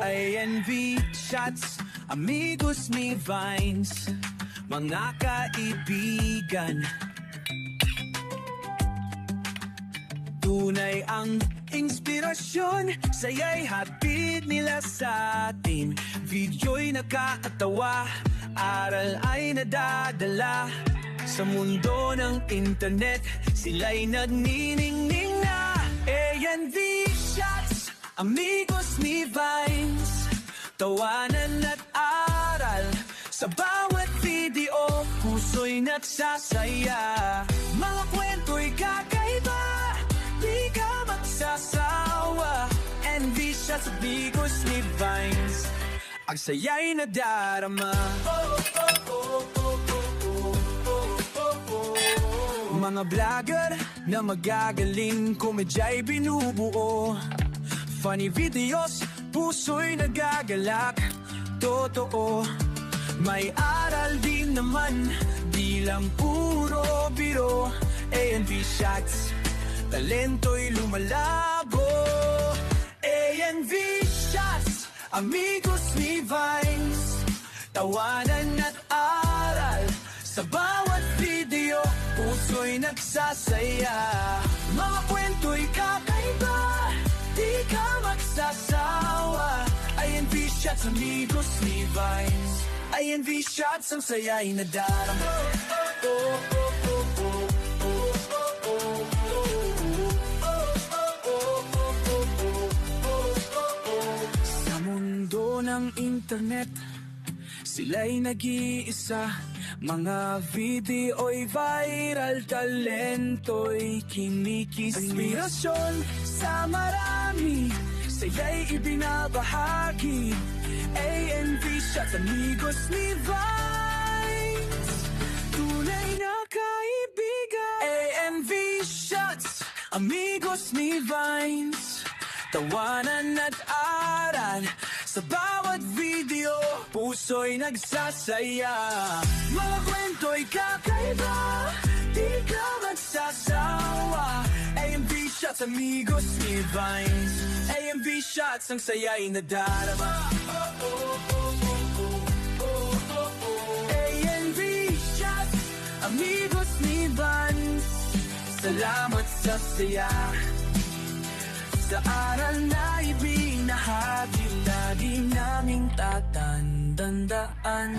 ANV shots, amigos ni Vines, mga kaibigan. Tunay ang inspirasyon, saya'y hatid nila sa atin. Video'y nakakatawa, aral ay nadadala. Sa mundo ng internet, sila'y nagniningning na. ANV shots, amigos ni Vines, tawanan at aral. Sa bawat video, puso'y nagsasaya. Mga kwento'y kakaiba, di ka magsasawa. ANV shots, amigos ni Vines, ang saya'y nadarama. Mga vlogger na magagaling, komedya'y binubuo. Funny videos, puso'y nagagalak. Totoo, may aral din naman, di lang puro biro. ANV shots, talento'y lumalabo. ANV shots, amigos ni Vines, tawanan at aral. Sa bawat video, puso'y nagsasaya. Mga kwento'y kakaiba, di ka magsasawa. ANV shots, amigos ni Vines, ANV shots, ang saya'y nadarama. Sa mundo ng internet, sila'y nag-iisa. Mga video'y viral, talento'y kinikis. Inspirasyon sa marami, saya'y ibinabahagi. ANV shots, amigos ni Vines, tunay na kaibigan. ANV shots, amigos ni Vines, tawanan at aral. Sa bawat video, puso'y nagsasaya. Mga kwento'y kakaiba, di ka magsasawa. ANV shots, amigos ni Vines, ANV shots, ang saya'y nadarama. ANV shots, amigos ni Vines, salamat sa saya. Sa aral na ibinahagi, lagi naming tatandaan.